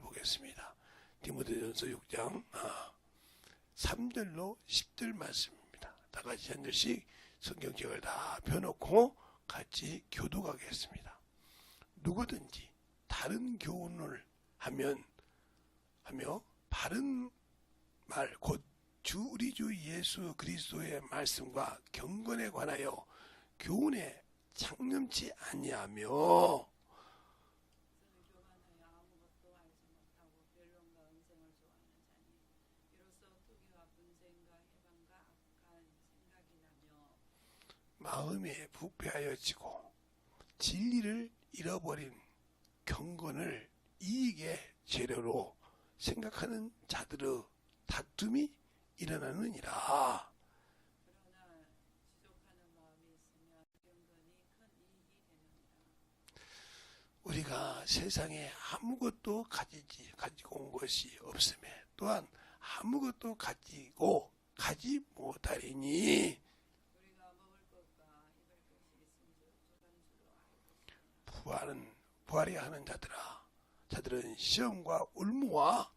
보겠습니다. 디모데전서 6장 3절로 10절 말씀입니다. 다 같이 한 절씩 성경책을 다 펴놓고 같이 교독하겠습니다. 누구든지 다른 교훈을 하며 바른 말 곧 우리 주 예수 그리스도의 말씀과 경건에 관하여 교훈에 창념치 아니하며 마음에 부패하여지고 진리를 잃어버린 경건을 이익의 재료로 생각하는 자들의 다툼이 일어나느니라. 우리가 세상에 아무것도 가지고 온 것이 없음에 또한 아무것도 가지 못하리니 부활해야 하는 자들은 시험과 울무와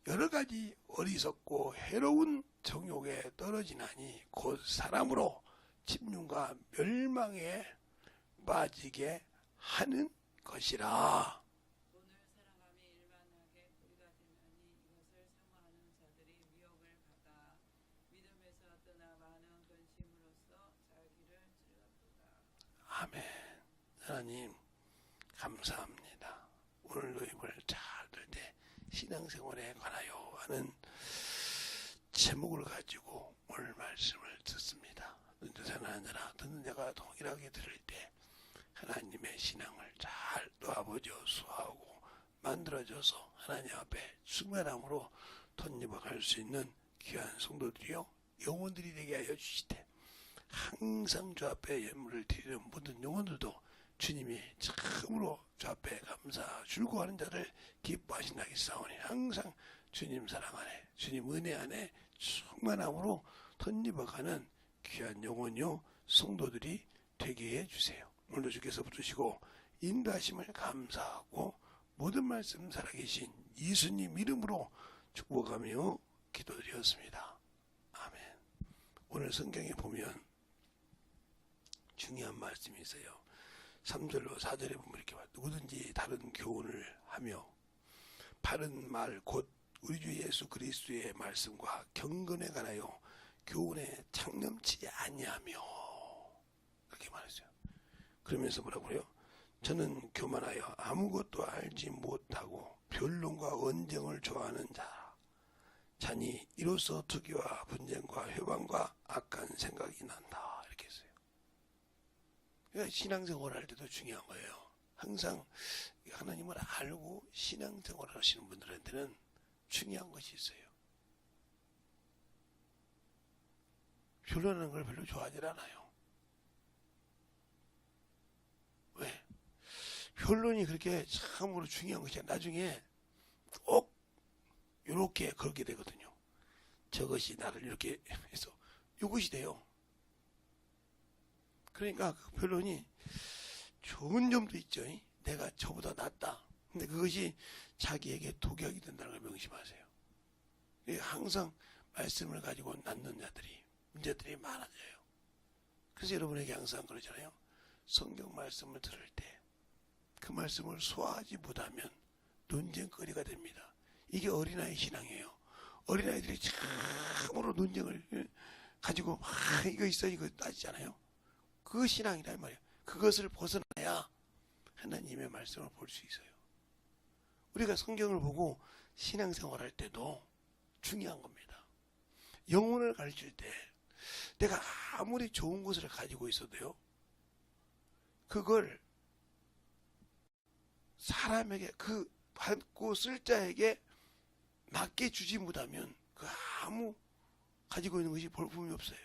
여러 가지 어리석고 해로운 정욕에 떨어지나니 곧 사람으로 침륜과 멸망에 빠지게 하는 것이라. 오늘 사랑함이 일만하게 뿌리가 되나니 이것을 사모하는 자들이 미혹을 받아 믿음에서 떠나 많은 근심으로써 자기를 찔렀도다. 아멘. 하나님 감사합니다. 오늘도 이걸 잘 들 때 신앙생활에 관하여 하는 제목을 가지고 오늘 말씀을 듣습니다. 듣는 자나 듣는 자가 동일하게 들을 때 하나님의 신앙을 잘 도와보죠. 수하고 만들어줘서 하나님 앞에 충만함으로 덧입어갈 수 있는 귀한 성도들이요 영혼들이 되게 하여 주시되 항상 주 앞에 예물을 드리는 모든 영혼들도 주님이 참으로 주 앞에 감사 줄고하는 자를 기뻐하신다 하겠사오니 항상 주님 사랑 안에 주님 은혜 안에 충만함으로 덧입어가는 귀한 영혼요 성도들이 되게 해주세요. 오늘도 주께서 붙으시고 인도하심을 감사하고 모든 말씀 살아계신 예수님 이름으로 축복하며 기도드렸습니다. 아멘. 오늘 성경에 보면 중요한 말씀이 있어요. 3절로 4절에 보면 이렇게 봐. 누구든지 다른 교훈을 하며 바른 말 곧 우리 주 예수 그리스도의 말씀과 경건에 관하여 교훈에 창념치 아니하며 그렇게 말했어요. 그러면서 뭐라고 그래요? 저는 교만하여 아무것도 알지 못하고 변론과 언쟁을 좋아하는 자니 이로써 투기와 분쟁과 회방과 악한 생각이 난다. 이렇게 했어요. 그러니까 신앙생활 할 때도 중요한 거예요. 항상 하나님을 알고 신앙생활 하시는 분들한테는 중요한 것이 있어요. 변론하는 걸 별로 좋아하지 않아요. 왜? 변론이 그렇게 참으로 중요한 것이 나중에 꼭 이렇게 걸게 되거든요. 저것이 나를 이렇게 해서 이것이 돼요. 그러니까 그 변론이 좋은 점도 있죠. 내가 저보다 낫다. 근데 그것이 자기에게 독약이 된다는 걸 명심하세요. 항상 말씀을 가지고 낳는 자들이 문제들이 많아져요. 그래서 여러분에게 항상 그러잖아요. 성경 말씀을 들을 때 그 말씀을 소화하지 못하면 논쟁거리가 됩니다. 이게 어린아이 신앙이에요. 어린아이들이 참으로 논쟁을 가지고 이거 있어 이거 따지잖아요. 그 신앙이란 말이에요. 그것을 벗어나야 하나님의 말씀을 볼 수 있어요. 우리가 성경을 보고 신앙생활할 때도 중요한 겁니다. 영혼을 가르칠 때 내가 아무리 좋은 것을 가지고 있어도요. 그걸 사람에게 그 받고 쓸 자에게 맞게 주지 못하면 그 아무 가지고 있는 것이 볼품이 없어요.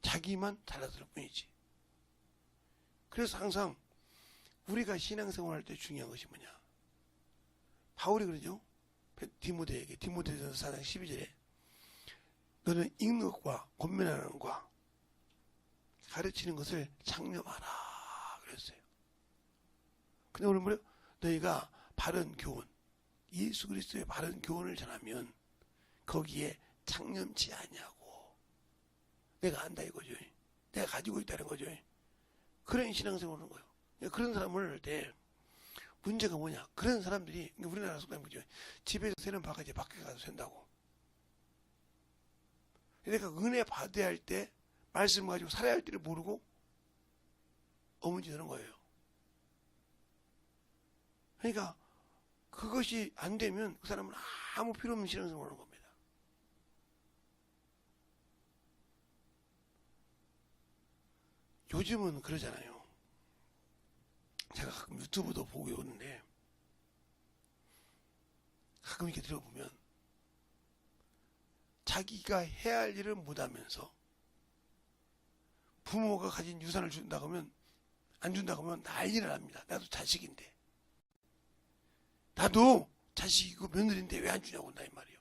자기만 달라들 뿐이지. 그래서 항상 우리가 신앙생활할 때 중요한 것이 뭐냐. 바울이 그러죠. 디모데에게 디모데전서 4장 12절에 너는 읽는 것과 권면하는 것과 가르치는 것을 창념하라 그랬어요. 근데 오늘 뭐래요? 너희가 바른 교훈, 예수 그리스도의 바른 교훈을 전하면 거기에 창념치 아니하고 내가 안다 이거죠. 내가 가지고 있다는 거죠. 그런 신앙생활을 하는 거예요. 그런 사람을 할 때 문제가 뭐냐? 그런 사람들이 우리나라 속담 거죠. 집에서 새는 바가지 밖에 가서 샌다고. 내가 은혜 받아야 할 때 말씀 가지고 살아야 할 때를 모르고 어문지르는 거예요. 그러니까 그것이 안 되면 그 사람은 아무 필요 없는 신앙생활을 하는 겁니다. 요즘은 그러잖아요. 제가 가끔 유튜브도 보고 오는데 가끔 이렇게 들어보면 자기가 해야 할 일을 못하면서 부모가 가진 유산을 준다고 하면 안 준다고 하면 난리를 납니다. 나도 자식인데 나도 자식이고 며느리인데 왜 안 주냐고 한다 이 말이에요.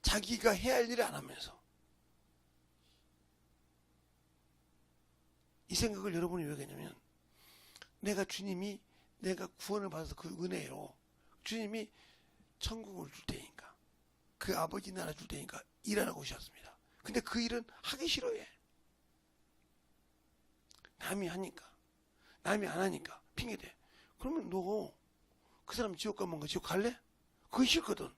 자기가 해야 할 일을 안 하면서. 이 생각을 여러분이 왜 했냐면 주님이 내가 구원을 받아서 그 은혜로 주님이 천국을 줄 테니까 그 아버지 나라 줄 테니까 일하라고 오셨습니다. 근데 그 일은 하기 싫어해. 남이 하니까 남이 안 하니까 핑계대. 그러면 너 그 사람 지옥 가면 지옥 갈래? 그거 싫거든.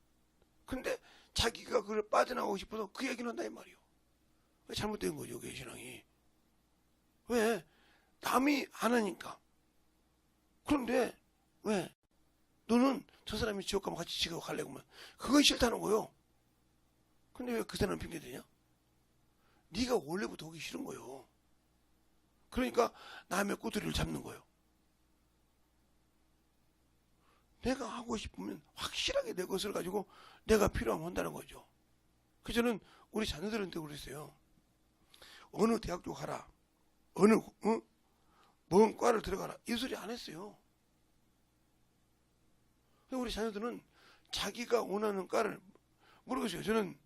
근데 자기가 그걸 빠져나가고 싶어서 그 얘기는 한다 이 말이에요. 잘못된 거죠 그 신앙이. 왜? 남이 안 하니까. 그런데 왜? 너는 저 사람이 지옥 가면 같이 지옥 갈래 그러면 그건 싫다는 거요. 근데 왜 그 사람 핑계대냐? 네가 원래부터 오기 싫은 거요. 그러니까 남의 꼬투리를 잡는 거예요. 내가 하고 싶으면 확실하게 내 것을 가지고 내가 필요하면 한다는 거죠. 그래서 저는 우리 자녀들한테 그랬어요. 어느 대학교 가라. 뭔 과를 들어가라. 이 소리 안 했어요. 우리 자녀들은 자기가 원하는 과를 모르겠어요. 저는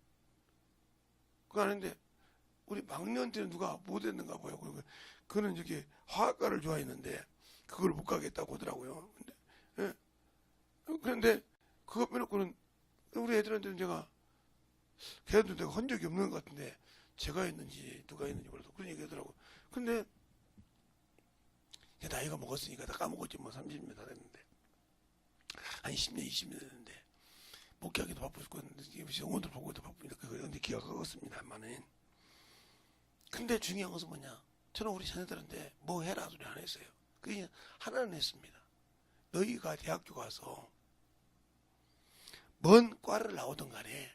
그거 아는데 우리 막내한테는 누가 못 했는가 봐요. 그는 저기 화학과를 좋아했는데 그걸 못 가겠다고 하더라고요. 그런데 그거 빼놓고는 우리 애들한테는 제가 걔한테 내가 한 적이 없는 것 같은데 제가 했는지 누가 했는지 몰라서 그런 얘기 하더라고요. 근데 나이가 먹었으니까 다 까먹었지 뭐 30년 다 됐는데 한 10년 20년 됐는데 목회하기도 바쁘고 영혼들 보고도 바쁩니다. 그런데 기억하겠습니다만은 근데 중요한 것은 뭐냐? 저는 우리 자녀들한테 뭐 해라 소리 안 했어요. 그냥 하나는 했습니다. 너희가 대학교 가서 뭔 과를 나오든 간에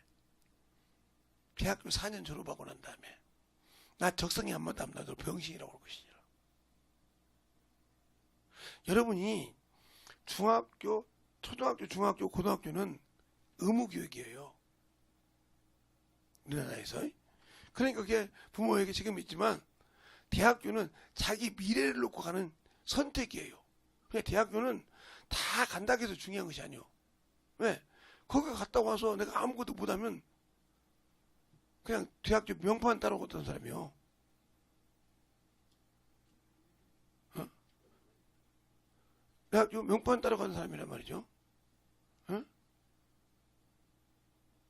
대학교 4년 졸업하고 난 다음에 나 적성이 안 맞다면 나도 병신이라고 할 것이니라. 여러분이 중학교, 초등학교, 중학교, 고등학교는 의무교육이에요. 우리나라에서. 그러니까 그게 부모에게 책임이 있지만 대학교는 자기 미래를 놓고 가는 선택이에요. 그러니까 대학교는 다 간다고 해서 중요한 것이 아니에요. 왜? 거기 갔다 와서 내가 아무것도 못하면 그냥 대학교 명판 따라오고 있던 사람이요. 대학교 명판 따라가는 사람이란 말이죠.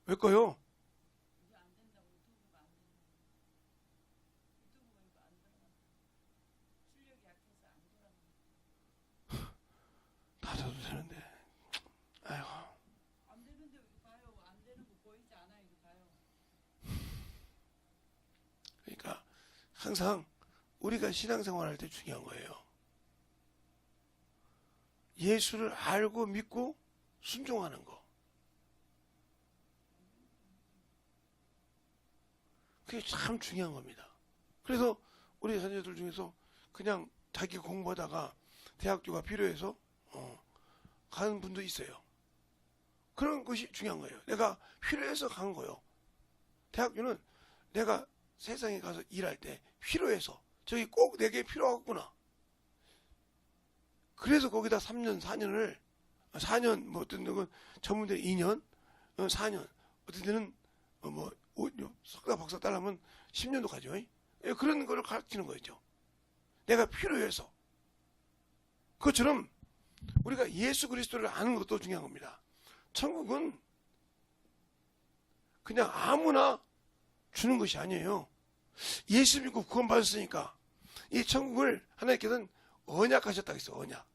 왜 거요? 다 되는데. 아이고. 안 되는데 여기 봐요. 안 되는 거 보이지 않아 여기 봐요. 그러니까 항상 우리가 신앙생활 할 때 중요한 거예요. 예수를 알고 믿고 순종하는 거. 그게 참 중요한 겁니다. 그래서 우리 자녀들 중에서 그냥 자기 공부하다가 대학교가 필요해서 가는 분도 있어요. 그런 것이 중요한 거예요. 내가 필요해서 간 거예요. 대학교는 내가 세상에 가서 일할 때 필요해서 저기 꼭 내게 필요하구나. 그래서 거기다 3년, 4년을 4년 뭐 어떤 건 전문대 2년, 4년 어떤 데는 뭐 석사 박사 따려면 10년도 가죠. 그런 거를 가르치는 거죠. 내가 필요해서. 그것처럼 우리가 예수 그리스도를 아는 것도 중요한 겁니다. 천국은 그냥 아무나 주는 것이 아니에요. 예수 믿고 구원 받았으니까 이 천국을 하나님께서는 언약하셨다 했어. 언약.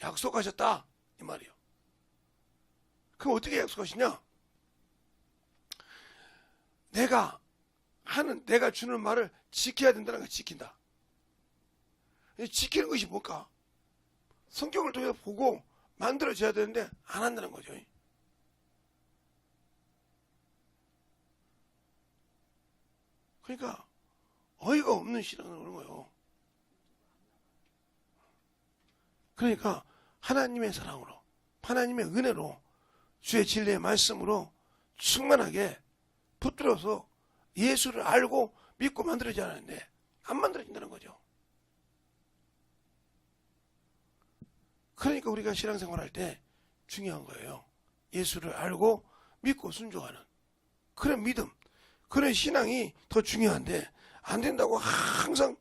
약속하셨다 이 말이에요. 그럼 어떻게 약속하시냐? 내가 주는 말을 지켜야 된다는 걸 지킨다. 지키는 것이 뭘까? 성경을 통해서 보고 만들어져야 되는데 안 한다는 거죠. 그러니까 어이가 없는 신앙을 하는 거예요. 그러니까 하나님의 사랑으로, 하나님의 은혜로, 주의 진리의 말씀으로 충만하게 붙들어서 예수를 알고 믿고 만들어져야 하는데 안 만들어진다는 거죠. 그러니까 우리가 신앙생활할 때 중요한 거예요. 예수를 알고 믿고 순종하는 그런 믿음, 그런 신앙이 더 중요한데 안 된다고 항상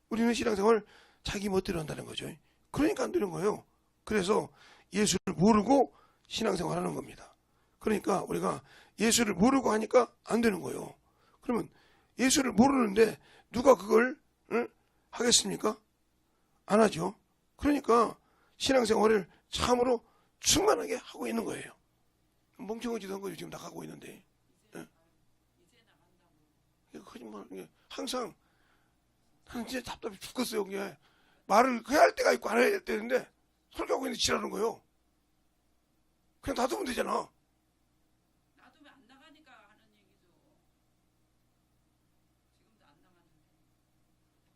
우리는 신앙생활을 자기 멋대로 한다는 거죠. 그러니까 안 되는 거예요. 그래서 예수를 모르고 신앙생활하는 겁니다. 그러니까 우리가 예수를 모르고 하니까 안 되는 거예요. 그러면 예수를 모르는데 누가 그걸 하겠습니까? 안 하죠. 그러니까 신앙생활을 참으로 충만하게 하고 있는 거예요. 멍청하지도 않은 거죠. 지금 나가고 있는데. 거짓말. 항상 나는 진짜 답답해 죽겠어요. 그게 말을 해야 할 때가 있고 안 해야 될 때인데 설교하고 있는데 지랄하는 거예요. 그냥 놔두면 되잖아. 놔두면 안 나가니까 하는 얘기죠. 지금도 안 나가는데.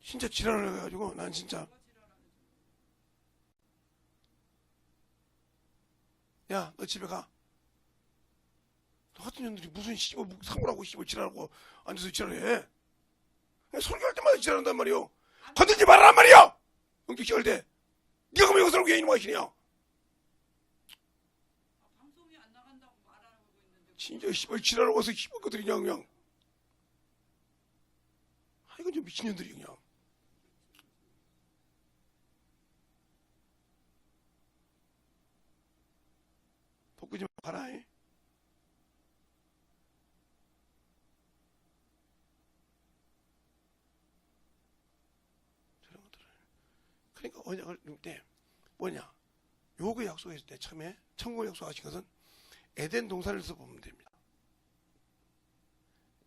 진짜 지랄을 해가지고 난 진짜 야 너 집에 가. 너 같은 년들이 무슨 상고라고 지랄하고 앉아서 지랄해. 설교할 때마다 지랄한단 말이요. 건들지 말란 말이요. 영적 시할 때 네가 그러면 여기서 왜 이놈 하시냐. 방송이 안 나간다고 말하고 있는데 진짜 지랄하고 와서 것들이 그냥 이건 좀 미친년들이 그냥. 복구 좀 가라. 저런 것들을. 그러니까 언약을 누릴 때 뭐냐? 요거 약속했을 때 처음에 천국 약속하신 것은 에덴 동산에서 보면 됩니다.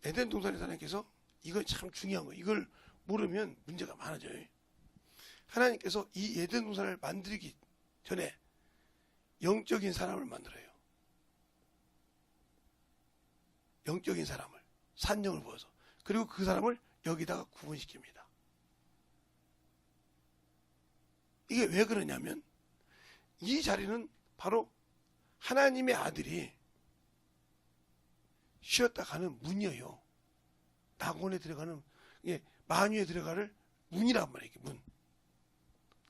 에덴 동산에서 하나님께서 이건 참 중요한 거예요. 이걸 모르면 문제가 많아져요. 하나님께서 이 에덴 동산을 만들기 전에 영적인 사람을 만들어요. 영적인 사람을 산령을 부어서 그리고 그 사람을 여기다가 구분시킵니다. 이게 왜 그러냐면 이 자리는 바로 하나님의 아들이 쉬었다 가는 문이에요. 낙원에 들어가는 만유에 들어가는 문이란 말이에요. 문.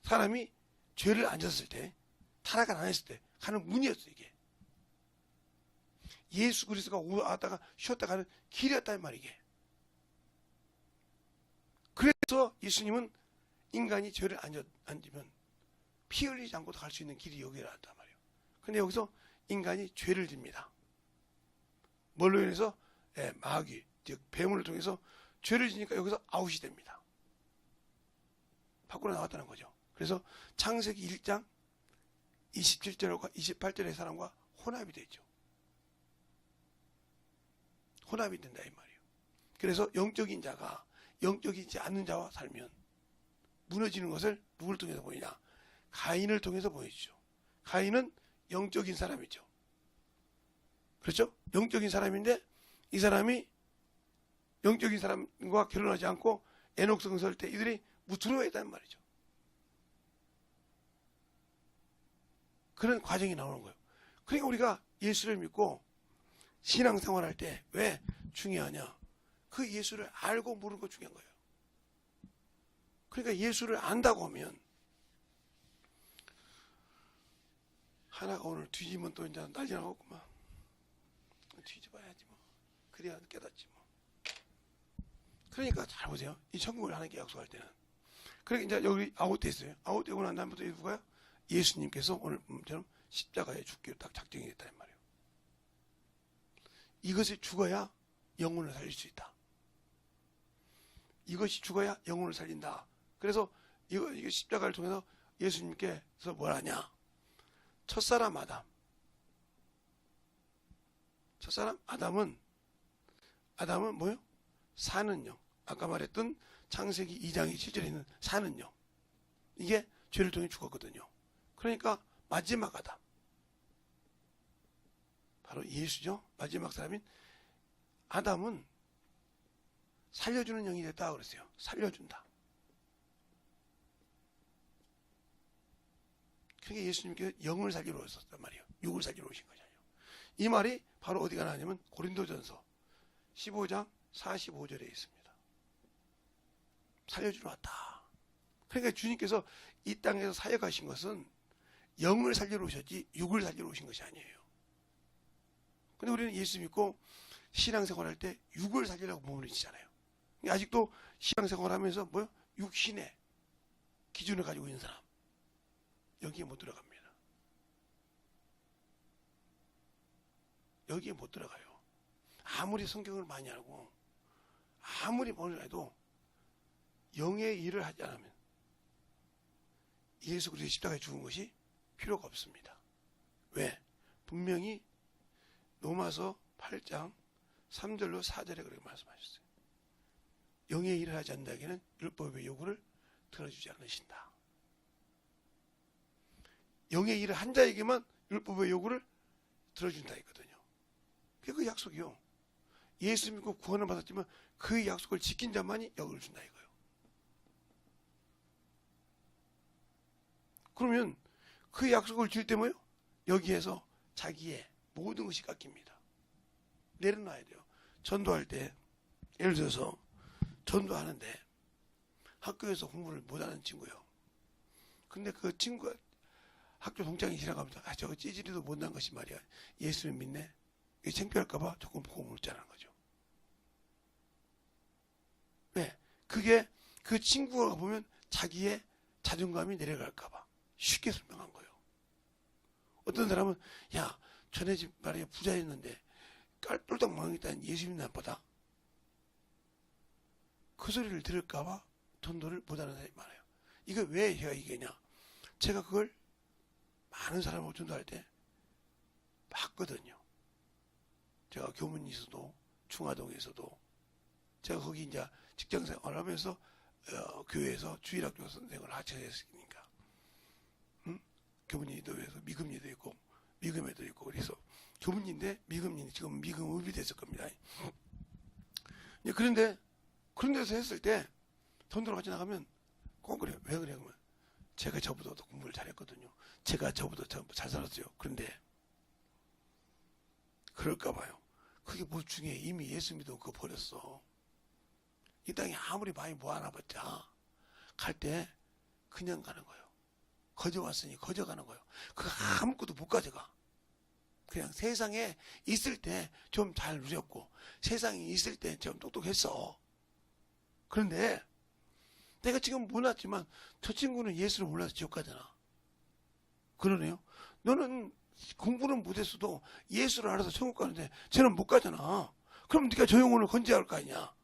사람이 죄를 안 졌을 때 타락을 안 했을 때 가는 문이었어요. 이게 예수 그리스도가 왔다가 쉬었다 가는 길이었단 말이에요. 이게. 그래서 예수님은 인간이 죄를 안 지면 피 흘리지 않고도 갈 수 있는 길이 여기라단 말이에요. 근데 여기서 인간이 죄를 집니다. 뭘로 인해서? 마귀, 즉 뱀을 통해서 죄를 지니까 여기서 아웃이 됩니다. 밖으로 나왔다는 거죠. 그래서 창세기 1장 27절과 28절의 사람과 혼합이 되죠. 혼합이 된다 이 말이에요. 그래서 영적인 자가 영적이지 않는 자와 살면 무너지는 것을 누구를 통해서 보이냐? 가인을 통해서 보이죠. 가인은 영적인 사람이죠. 그렇죠? 영적인 사람인데 이 사람이 영적인 사람과 결혼하지 않고 에녹성을 설 때 이들이 들어와야 된단 말이죠. 그런 과정이 나오는 거예요. 그러니까 우리가 예수를 믿고 신앙생활할 때 왜 중요하냐? 그 예수를 알고 모르는 거 중요한 거예요. 그러니까 예수를 안다고 하면 하나가 오늘 뒤지면 또 이제 난리 나겠구만. 뒤집어야지 뭐. 그래야 깨닫지 뭐. 그러니까 잘 보세요. 이 천국을 하나님께 약속할 때는. 그러니까 이제 여기 아웃돼 있어요. 아웃되고 난 다음부터 누가요? 예수님께서 오늘처럼 십자가에 죽기로 딱 작정이 됐다는 말이에요. 이것이 죽어야 영혼을 살릴 수 있다. 이것이 죽어야 영혼을 살린다. 그래서 이거 십자가를 통해서 예수님께서 뭘 하냐? 첫사람 아담은 뭐요? 사는 영. 아까 말했던 창세기 2장의 7절에 있는 사는 영. 이게 죄를 통해 죽었거든요. 그러니까 마지막 아담. 바로 예수죠. 마지막 사람인 아담은 살려주는 영이 됐다 그랬어요. 살려준다. 그러니까 예수님께서 영을 살리러 오셨단 말이에요. 육을 살리러 오신 거잖아요. 이 말이 바로 어디가 나냐면 고린도전서 15장 45절에 있습니다. 살려주러 왔다. 그러니까 주님께서 이 땅에서 사역하신 것은 영을 살리러 오셨지 육을 살리러 오신 것이 아니에요. 근데 우리는 예수 믿고 신앙생활할 때 육을 살리라고 머무르시잖아요. 아직도 신앙생활하면서 뭐요? 육신의 기준을 가지고 있는 사람 여기에 못 들어갑니다. 여기에 못 들어가요. 아무리 성경을 많이 알고 아무리 뭘 해도 영의 일을 하지 않으면 예수 그리스도의 십자가에 죽은 것이 필요가 없습니다. 왜? 분명히 로마서 8장 3절로 4절에 그렇게 말씀하셨어요. 영의 일을 하지 않는다기는 율법의 요구를 들어주지 않으신다. 영의 일을 한 자에게만 율법의 요구를 들어준다 했거든요. 그게 그 약속이요. 예수 믿고 구원을 받았지만 그 약속을 지킨 자만이 영을 준다 이거예요. 그러면 그 약속을 줄 때 뭐요? 여기에서 자기의 모든 것이 깎입니다. 내려놔야 돼요. 전도할 때 예를 들어서 전도하는데 학교에서 공부를 못하는 친구요. 근데 그 친구가 학교 동창이 지나가면서 저거 찌질이도 못난 것이 말이야. 예수를 믿네. 이게 창피할까봐 조금 보고 묻자는 거죠. 왜? 그게 그 친구가 보면 자기의 자존감이 내려갈까봐 쉽게 설명한 거예요. 어떤 사람은 야 전에 집 말이야 부자였는데 똘딱 망했다는 예수 믿는 것보다 그 소리를 들을까봐 전도를 못하는 사람이 많아요. 이거 왜 제가 얘기하냐? 제가 그걸 많은 사람을 전도할 때 봤거든요. 제가 교문에서도 중화동에서도 제가 거기 이제 직장생활을 하면서 교회에서 주일학교 선생을 하청했으니까 교문리도 해서 미금리도 있고 미금에도 있고 그래서 교문리인데 미금리 지금 미금읍이 됐을 겁니다. 그런데 그런 데서 했을 때 전도를 같이 나가면 꼭 그래요. 왜 그래? 그러면 제가 저보다 더 공부를 잘했거든요. 제가 저보다 잘 살았어요. 그런데 그럴까 봐요. 그게 뭐 중요해. 이미 예수 믿어 그거 버렸어. 이 땅에 아무리 많이 모아놔봤자 갈 때 그냥 가는 거예요. 거저 왔으니 거저 가는 거예요. 그거 아무것도 못 가져가. 그냥 세상에 있을 때 좀 잘 누렸고 세상에 있을 때 좀 똑똑했어. 그런데 내가 지금 몰랐지만 저 친구는 예수를 몰라서 지옥 가잖아. 그러네요. 너는 공부는 못했어도 예수를 알아서 천국 가는데 쟤는 못 가잖아. 그럼 네가 저 영혼을 건져야 할 거 아니냐.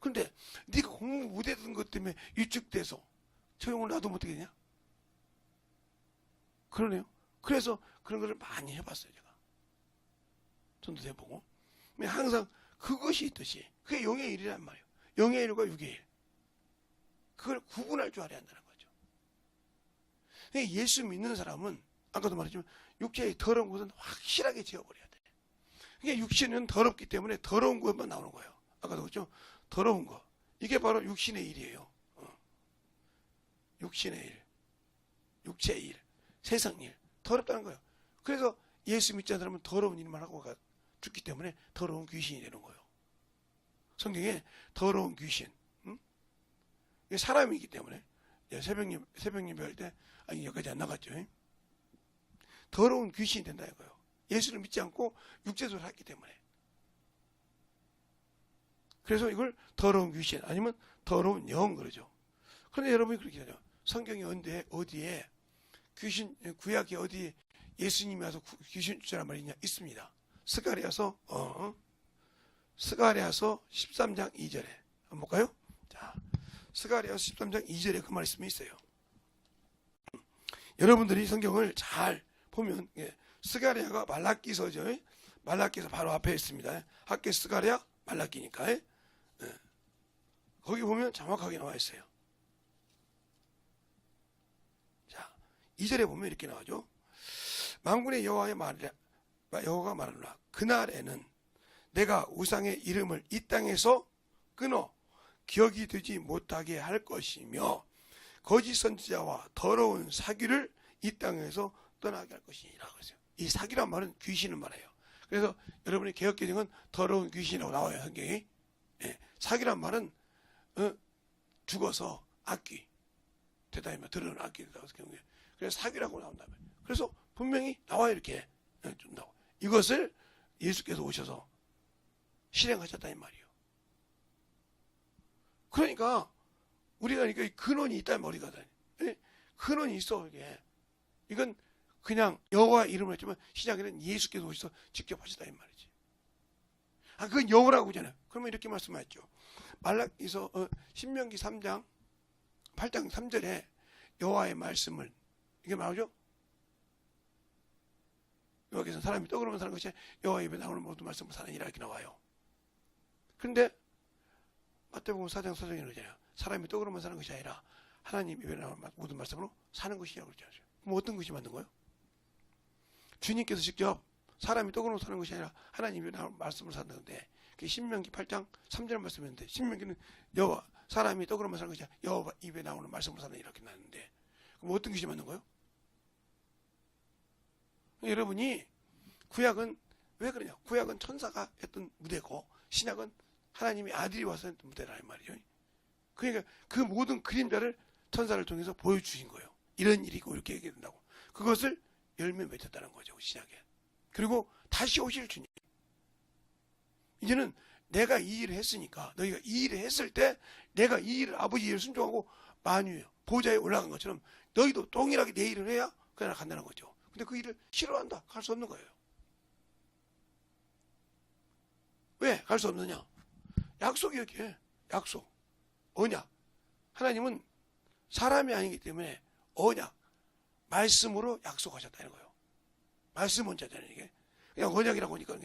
근데 네가 공부 못했던 것 때문에 위축돼서 저 영혼을 놔도 못하겠냐. 그러네요. 그래서 그런 걸 많이 해봤어요. 제가 전도 해보고 항상 그것이 있듯이 그게 영의 일이란 말이에요. 영의 일과 육의 일. 그걸 구분할 줄 알아야 한다는 거죠. 예수 믿는 사람은 아까도 말했지만 육체의 더러운 것은 확실하게 지워버려야 돼. 그러니까 육신은 더럽기 때문에 더러운 것만 나오는 거예요. 아까도 그랬죠? 더러운 거. 이게 바로 육신의 일이에요. 육신의 일, 육체의 일, 세상 일. 더럽다는 거예요. 그래서 예수 믿지 않는 사람은 더러운 일만 하고 죽기 때문에 더러운 귀신이 되는 거예요. 성경에 더러운 귀신. 사람이기 때문에 새벽 예배할 때 아니 여기까지 안 나갔죠. 더러운 귀신이 된다 이거예요. 예수를 믿지 않고 육체적으로 했기 때문에. 그래서 이걸 더러운 귀신 아니면 더러운 영 그러죠. 그런데 여러분이 그렇게 하죠. 성경이 어디에 귀신 구약이 어디 예수님이 와서 귀신 주자란 말이 있냐? 있습니다. 스가랴서 스가랴서 13장 2절에 한번 볼까요? 자, 스가랴서 13장 2절에 그 말씀이 있어요. 여러분들이 성경을 잘 보면 스가랴가 말라기서죠. 말라기서 바로 앞에 있습니다. 학계 스가랴 말라기니까 거기 보면 정확하게 나와 있어요. 자, 2절에 보면 이렇게 나오죠. 만군의 여호와의 여호와가 말하노라. 그날에는 내가 우상의 이름을 이 땅에서 끊어 기억이 되지 못하게 할 것이며 거짓 선지자와 더러운 사기를 이 땅에서 떠나게 할 것이니라 그랬어요. 이 사기란 말은 귀신을 말해요. 그래서 여러분이 개역개정은 더러운 귀신이라고 나와요. 성경이. 사기란 말은 죽어서 악귀 되다니면 더러운 악귀 되다고 경우에 그래서 사기라고 나온다면 그래서 분명히 나와 이렇게 준다고. 이것을 예수께서 오셔서 실행하셨다 이 말이에요. 그러니까 우리가 이게 근원이 있다는 머리거든. 근원이 있어 이게. 이건 그냥 여호와 이름을 했지만 시작에는 예수께서 오셔서 직접 하셨다 이 말이지. 그건 여호라고 하잖아요. 그러면 이렇게 말씀하셨죠. 말라기서 신명기 3장 8장 3절에 여호와의 말씀을 이게 나오죠. 여기서 사람이 떡으로만 사는 것이 여호와 입에 나오는 모든 말씀으로 사느니라 이렇게 나와요. 그런데 마태복음 4장 4절에 그러잖아요. 사람이 떡으로만 사는 것이 아니라 하나님 입에 나오는 모든 말씀으로 사는 것이라고 그러잖아요. 그럼 어떤 것이 맞는 거예요? 주님께서 직접 사람이 떡으로 사는 것이 아니라 하나님 입에 나오는 말씀으로 사는데 그게 신명기 8장 3절 말씀이었는데 신명기는 여호와 사람이 떡으로만 사는 것이 아니라 여호와 입에 나오는 말씀으로 사는 이렇게 나왔는데 그럼 어떤 것이 맞는 거예요? 여러분이 구약은 왜 그러냐? 구약은 천사가 했던 무대고 신약은 하나님이 아들이 와서 했던 무대라는 말이죠. 그러니까 그 모든 그림자를 천사를 통해서 보여주신 거예요. 이런 일이고 이렇게 얘기해야 된다고. 그것을 열매 맺었다는 거죠. 신약에. 그리고 다시 오실 주님. 이제는 내가 이 일을 했으니까 너희가 이 일을 했을 때 내가 이 일을 아버지 일을 순종하고 만유에 보좌에 올라간 것처럼 너희도 동일하게 내 일을 해야 그날 간다는 거죠. 근데 그 일을 싫어한다. 갈 수 없는 거예요. 왜 갈 수 없느냐? 약속이 여기에 약속, 언약. 하나님은 사람이 아니기 때문에 언약, 말씀으로 약속하셨다는 거예요. 말씀 원자잖아요. 이게 그냥 언약이라고 하니까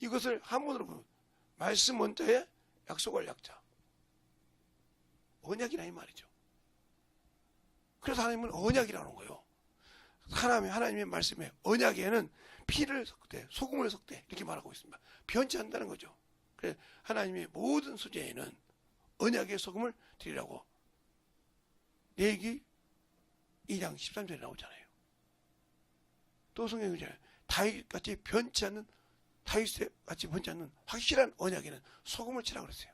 이것을 한문으로 보면 말씀 원자에 약속할 약자, 언약이라 이 말이죠. 그래서 하나님은 언약이라는 거예요. 하나님의 말씀에 언약에는 피를 섞되 소금을 섞되 이렇게 말하고 있습니다. 변치 않는다는 거죠. 그래서 하나님의 모든 소재에는 언약의 소금을 드리라고 레위기 2장 13절에 나오잖아요. 또 성경에 그러잖아요. 다윗같이 변치 않는 다윗같이 변치 않는 확실한 언약에는 소금을 치라고 그랬어요.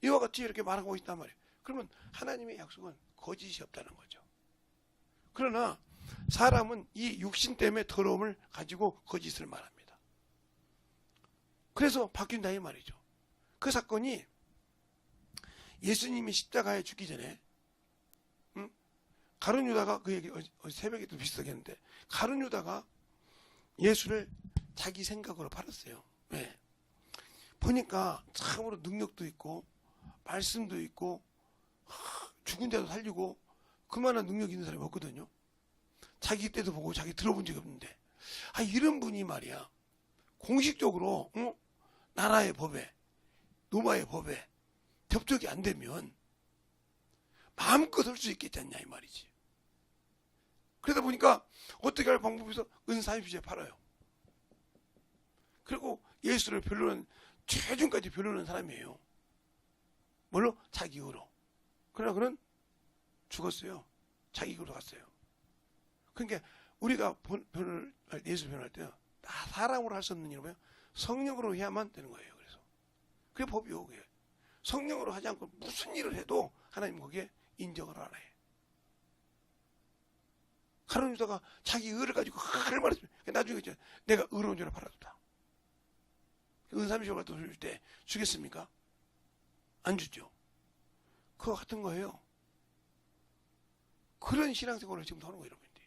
이와 같이 이렇게 말하고 있단 말이에요. 그러면 하나님의 약속은 거짓이 없다는 거죠. 그러나 사람은 이 육신 때문에 더러움을 가지고 거짓을 말합니다. 그래서 바뀐다 이 말이죠. 그 사건이 예수님이 십자가에 죽기 전에 가룟 유다가 그 얘기 새벽에도 비슷하게 했는데 가룟 유다가 예수를 자기 생각으로 팔았어요. 왜? 보니까 참으로 능력도 있고 말씀도 있고 죽은 자도 살리고 그만한 능력 있는 사람이 없거든요. 자기 때도 보고 자기 들어본 적이 없는데 이런 분이 말이야 공식적으로 나라의 법에 로마의 법에 접촉이 안 되면 마음껏 할 수 있겠지 않냐 이 말이지. 그러다 보니까 어떻게 할 방법이 있어? 은사입시에 팔아요. 그리고 예수를 변론한 최종까지 변론한 사람이에요. 뭘로? 자기 의로. 그러나 그는 죽었어요. 자기 의로 갔어요. 그러니까 우리가 예수 변호할 때는 사람으로 할 수 없는 일은 뭐예요? 성령으로 해야만 되는 거예요. 그래서 그게 법이요. 그게. 성령으로 하지 않고 무슨 일을 해도 하나님 거기에 인정을 안 해. 가룟 유다가 자기 의를 가지고 하를 말했어요. 나중에 내가 의로운 줄을 팔아줬다. 은사미쇼가 돈 줄 때 주겠습니까? 안 주죠. 그거 같은 거예요. 그런 신앙생활을 지금 하는 거예요, 여러분들.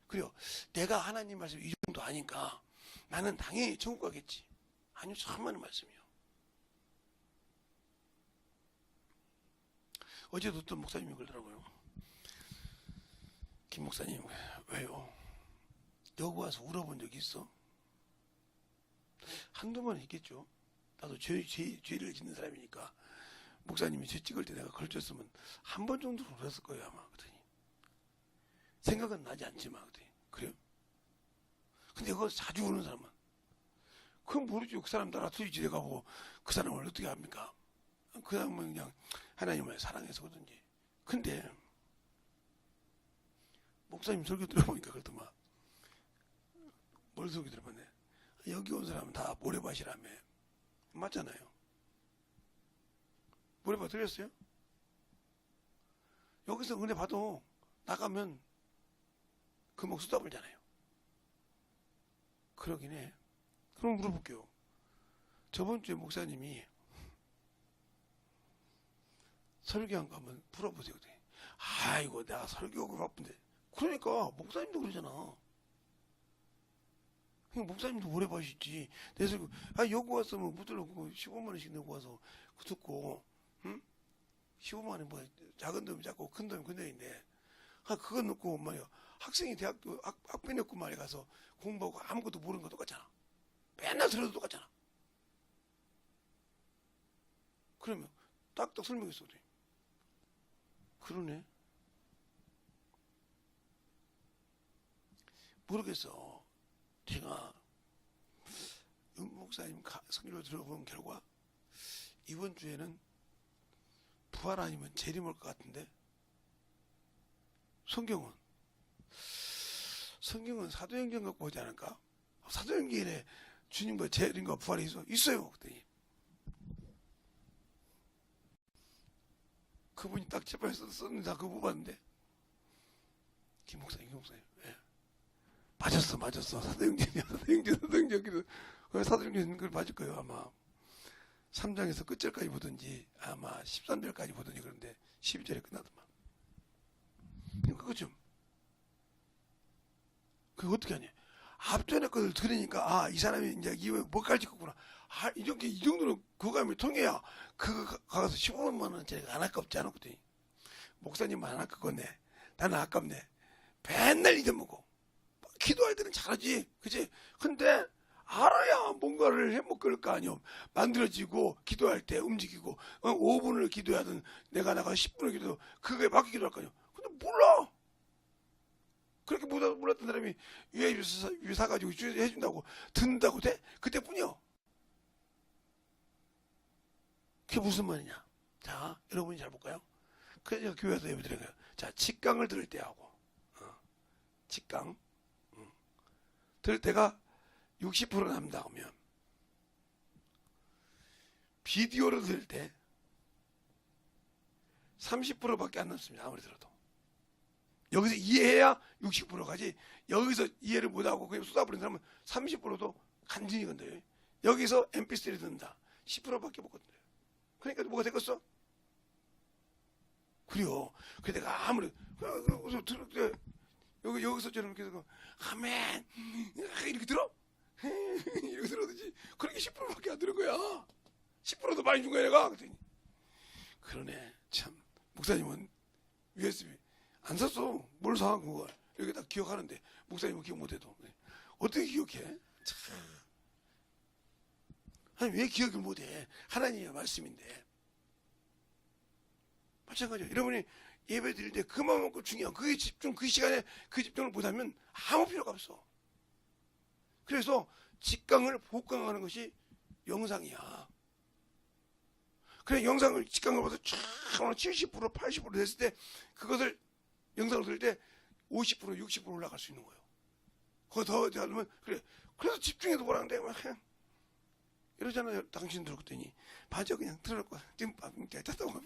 그리고 내가 하나님 말씀 이 정도 아니까 나는 당연히 천국 가겠지. 아니요, 참 많은 말씀이요. 어제도 어떤 목사님이 그러더라고요. 김 목사님, 왜요? 여기 와서 울어본 적이 있어? 한두 번 있겠죠. 나도 죄를 짓는 사람이니까. 목사님이 죄 찍을 때 내가 걸쳤으면 한 번 정도는 울었을 거예요, 아마. 그랬더니 생각은 나지 않지만. 그랬더니 그래요? 근데 그거 자주 우는 사람은 그건 모르죠. 그 사람 따라 투지 지내가고 그 사람을 어떻게 합니까? 그 사람은 그냥 하나님을 사랑해서 그러든지. 근데 목사님 설교 들어보니까 그러더만. 뭘 설교 들어봤네? 여기 온 사람은 다 모래밭이라며. 맞잖아요. 모래밭 들렸어요? 여기서 은혜 봐도 나가면 금방 쏟아불잖아요. 그러긴 해. 그럼 물어볼게요. 저번 주에 목사님이 설교한 거 한번 풀어보세요. 아이고, 내가 설교가 바쁜데. 그러니까 목사님도 그러잖아. 목사님도 오래 봐주시지. 내 설교, 여기 왔으면 묻으려고 15만 원씩 내고 와서 듣고, 응? 15만 원이 뭐 작은 돈이 작고 큰 돈이 큰 돈인데, 그거 넣고 말이야. 학생이 대학교 학비 넣고 말이야 가서 공부하고 아무것도 모르는 거 똑같잖아. 맨날 들어도 똑같잖아. 그러면 딱딱 설명했어. 그러네. 모르겠어. 제가 윤 목사님 설교를 들어본 결과 이번 주에는 부활 아니면 재림 올 것 같은데, 성경은 사도행전 갖고 오지 않을까? 사도행전에 주님과 재림과 부활이 있어요. 그랬더니 그분이 딱 제발해서 썼는데 그거 못 봤는데. 김 목사님. 예. 맞았어. 사도행전이야. 사도행전. 사도행전 그걸 맞을 거예요, 아마. 3장에서 끝절까지 보든지, 아마 13절까지 보든지, 그런데 12절에 끝나더만. 그거 좀. 그거 어떻게 하냐. 앞전에 것을 들으니까, 이 사람이 이제 이후에 못 가르쳤구나. 이 정도는 그거 하면 통해야, 그거 가서 15만 원짜리가 안 아깝지 않아? 그랬더니, 목사님만 안 아깝겠네. 나는 아깝네. 맨날 잊어먹고. 기도할 때는 잘하지. 그치? 근데, 알아야 뭔가를 해먹을 거 아니요. 만들어지고, 기도할 때 움직이고, 5분을 기도하든, 내가 10분을 기도해도, 그거에 맞게 기도할 거 아니요. 근데 몰라! 그렇게 몰랐던 사람이 유해 사가지고 해준다고, 듣는다고 돼? 그때뿐이요. 그게 무슨 말이냐? 자, 여러분이 잘 볼까요? 그래서 교회에서 예배 드려요. 자, 직강을 들을 때 하고, 직강. 들을 때가 60% 남다 하면, 비디오로 들을 때 30%밖에 안 남습니다. 아무리 들어도. 여기서 이해해야 60% 가지, 여기서 이해를 못하고 그냥 쏟아버린 사람은 30%도 간신히 건드려요. 여기서 mp3를 듣는다. 10%밖에 못 건드려요. 그러니까 뭐가 되겠어? 그래요. 그래 내가 아무리 여기서 저는 계속 아멘 이렇게 들어? 이렇게 들어야지. 그렇게 10%밖에 안 들은 거야. 10%도 많이 준 거야 내가. 그랬더니 그러네. 참 목사님은 USB 안 샀어. 뭘 사 그걸. 이렇게 딱 기억하는데 목사님은 기억 못해도. 어떻게 기억해? 참. 아니 왜 기억을 못해? 하나님의 말씀인데. 마찬가지야. 여러분이 예배 드릴 때 그만큼 중요한 그게 집중, 그 시간에 그 집중을 못하면 아무 필요가 없어. 그래서 직강을 복강하는 것이 영상이야. 그래 영상을 직강을 봐서 쫙 70% 80% 됐을 때 그것을 영상을 들을 때 50% 60% 올라갈 수 있는 거예요. 그거 더 하면 그래. 그래서 집중해도 뭐라는데 막 이러잖아요. 당신 들었더니 맞아 그냥 들을 거야. 지금 짰다고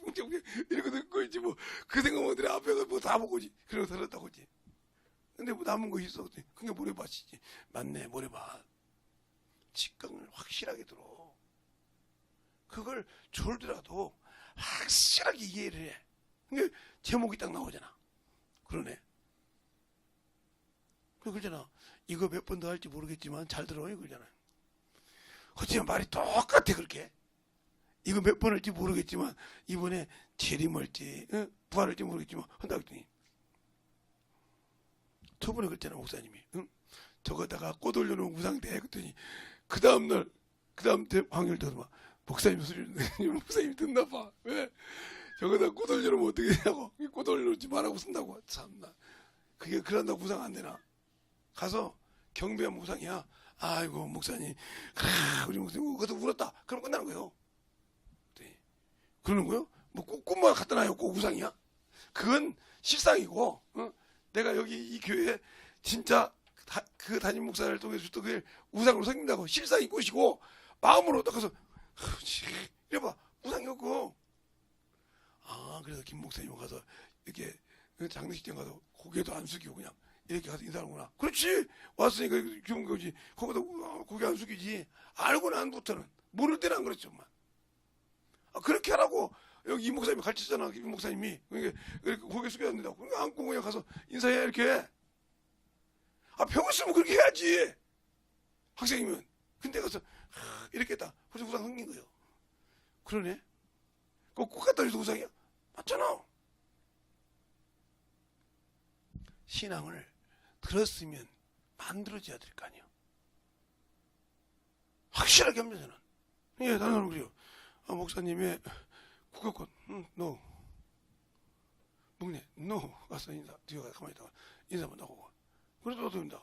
이러고 듣고 있지 뭐. 그 생각만 들어 앞에서 뭐 다 보고지. 그러고 들었다고지. 근데 뭐 남은 거 있어. 그게 모래밭이지. 맞네 모래밭. 직강을 확실하게 들어. 그걸 졸더라도 확실하게 이해를 해. 그게 제목이 딱 나오잖아. 그러네. 그러잖아. 이거 몇 번 더 할지 모르겠지만 잘 들어. 그러잖아. 하지만 말이 똑같아 그렇게. 이거 몇 번 할지 모르겠지만 이번에 재림할지 부활할지 모르겠지만 한다 했더니 저번에 그랬잖아 목사님이. 저거다가 꽃 올려놓은 우상대 그랬더니 그 다음날 그 다음 확률 되더만 목사님 소리를 목사님이 듣나 봐. 왜? 저거다 꽃 올려놓으면 어떻게 되냐고. 꽃 올려놓지 말라고 쓴다고. 참나. 그게 그런다고 무상 안 되나? 가서 경배한 무상이야. 아이고 목사님 우리 목사님 그것도 울었다. 그럼 끝나는 거예요. 그러는 거요? 뭐 꿈만 갖다 놔요. 꼭 우상이야? 그건 실상이고 내가 여기 이 교회에 진짜 그 담임 목사를 통해서 또 그게 우상으로 생긴다고 실상이 꽃이고 마음으로 딱 가서 이래봐 우상이었고 그래서 김 목사님 가서 이렇게 장례식장 가서 고개도 안 숙이고 그냥 이렇게 가서 인사하는구나. 그렇지 왔으니까 좋은 거지. 거기다 고개 안 숙이지. 알고 난부터는 모를 때는 안 그랬죠. 그렇게 하라고 여기 이 목사님이 가르쳤잖아. 이 목사님이 그러니까 고개 숙여야 된다고. 그러니까 안고 그냥 가서 인사해 이렇게. 배웠으면 그렇게 해야지 학생이면. 근데 가서 이렇게 했다. 그래서 우상 생긴 거예요. 그러네. 그거 꼭 갖다 줘도 우상이야? 맞잖아. 신앙을 들었으면 만들어져야 될 거 아니야. 확실하게 합니다 저는. 예, 나는 그래요. 목사님의 국어권, no. 묵네, no. 가서 인사, 뒤에 가서 가만히 있다가 인사만 하고. 그래도 어떻게 된다.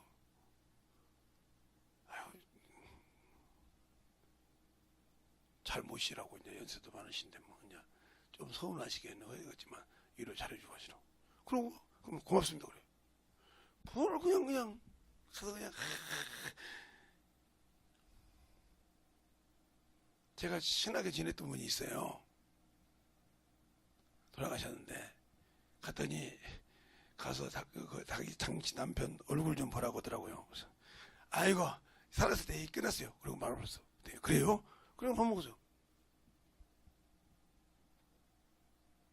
잘 모시라고 이제 연세도 많으신데 뭐 그냥 좀 서운하시겠지만 위로 잘해주고 하시라고. 그러고 그럼 고맙습니다 그래. 뭘 그냥 가서 그냥. 제가 친하게 지냈던 분이 있어요. 돌아가셨는데 갔더니 가서 자기 당시 남편 얼굴 좀 보라고 하더라고요. 그래서 아이고 살았을 때 얘기 끝났어요. 그리고 말을 했어. 그래요? 그럼 밥 먹었어요.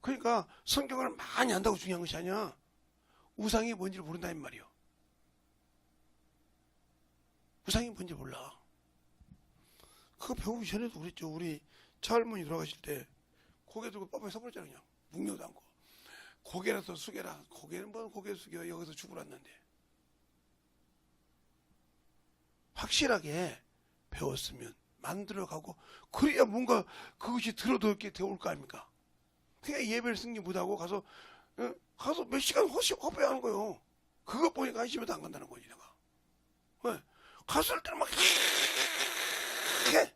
그러니까 성경을 많이 안다고 중요한 것이 아니야. 우상이 뭔지를 모른다는 말이요. 우상이 뭔지 몰라. 그거 배우기 전에도 그랬죠. 우리 차할머니 돌아가실 때 고개 들고 뻔뻔히 서버렸잖아요. 그냥 묵려도 않고. 고개라도 숙여라. 고개는 뭐 고개 숙여. 여기서 죽으랐는데. 확실하게 배웠으면 만들어가고 그래야 뭔가 그것이 들어도 이렇게 되올 거 아닙니까? 그냥 예배를 승리 못하고 가서 몇 시간 허배하는 거예요. 그것 보니까 한심해도 안 간다는 거지 내가. 왜? 갔을 때는 막 해.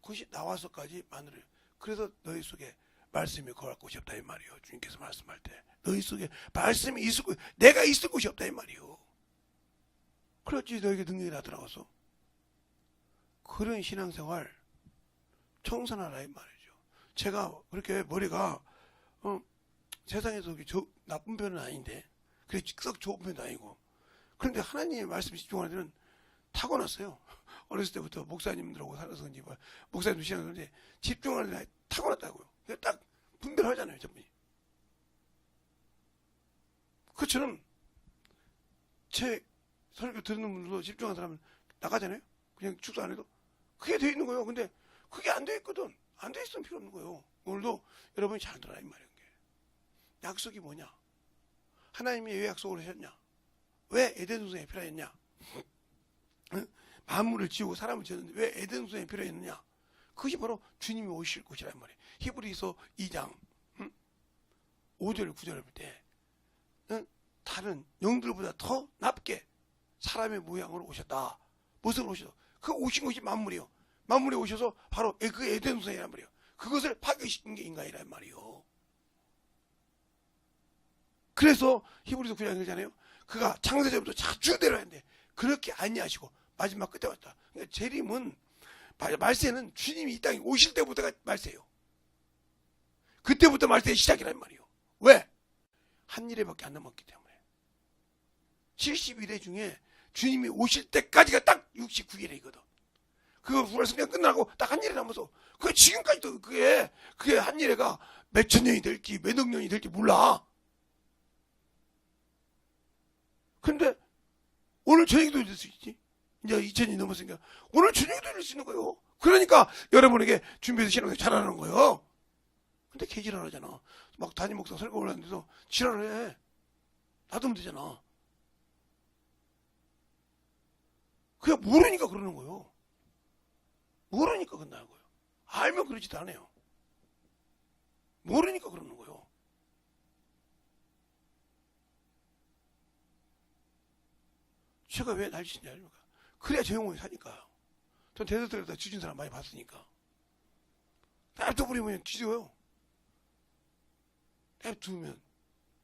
그것이 나와서까지 마늘을. 그래서 너희 속에 말씀이 거할 곳이 없다 이 말이요. 주님께서 말씀할 때 너희 속에 말씀이 있을 곳, 내가 있을 곳이 없다 이 말이요. 그렇지 너에게 능력이 나타나서 그런 신앙생활 청산하라 이 말이죠. 제가 그렇게 머리가 세상에서 나쁜 편은 아닌데 그래 썩 좋은 편도 아니고 그런데 하나님의 말씀에 집중하는 데는 타고났어요. 어렸을 때부터 목사님들하고 살아서 목사님도 신앙하는데 집중하는 데 타고났다고요. 딱 분별하잖아요 저분이. 그처럼 제 설교 듣는 분들도 집중하는 사람은 나가잖아요. 그냥 축소 안 해도 그게 돼 있는 거예요. 근데 그게 안 돼 있거든. 안 돼 있으면 필요 없는 거예요. 오늘도 여러분이 잘 들어라 이 말이에요. 약속이 뭐냐? 하나님이 왜 약속을 하셨냐? 왜 에덴 동산에 필요했냐? 만물을 지우고 사람을 지었는데 왜 에덴 동산에 필요했느냐? 그것이 바로 주님이 오실 곳이란 말이에요. 히브리서 2장 5절 9절을 볼 때 다른 영들보다 더 납게 사람의 모양으로 오셨다. 무엇으로 오셔서 그 오신 것이 만물이요. 만물에 오셔서 바로 그 에덴 동산이란 말이에요. 그것을 파괴시킨 게 인간이란 말이에요. 그래서 히브리서 9장 읽잖아요. 그가 창세전부터 자주대로 했는데 그렇게 아니하시고 마지막 끝에 왔다. 그러니까 재림은 말세는 주님이 이 땅에 오실 때부터가 말세예요. 그때부터 말세의 시작이란 말이에요. 왜? 한 일에밖에 안 남았기 때문에. 70일에 중에 주님이 오실 때까지가 딱 69일이거든. 그거 부활승리가 끝나고 딱 한 일에 남아서 그 지금까지도 그게 한 일에가 몇천 년이 될지 몇억 년이 될지 몰라. 근데 오늘 저녁에도 될 수 있지. 이제 2000년이 넘었으니까 오늘 저녁에 드릴 수 있는 거예요. 그러니까 여러분에게 준비해서 신앙생활 잘하는 거예요. 근데 개지랄하잖아. 막 담임 목사 설교 올랐는데도 지랄을 해. 놔두면 되잖아. 그냥 모르니까 그러는 거예요. 모르니까 그런다는 거예요. 알면 그러지도 않아요. 모르니까 그러는 거예요. 제가 왜 날씨인지 아닙니까? 그래야 저 영혼이 사니까. 전 대저들에다 지진 사람 많이 봤으니까. 냅둬버리면 뒤져요. 냅두면.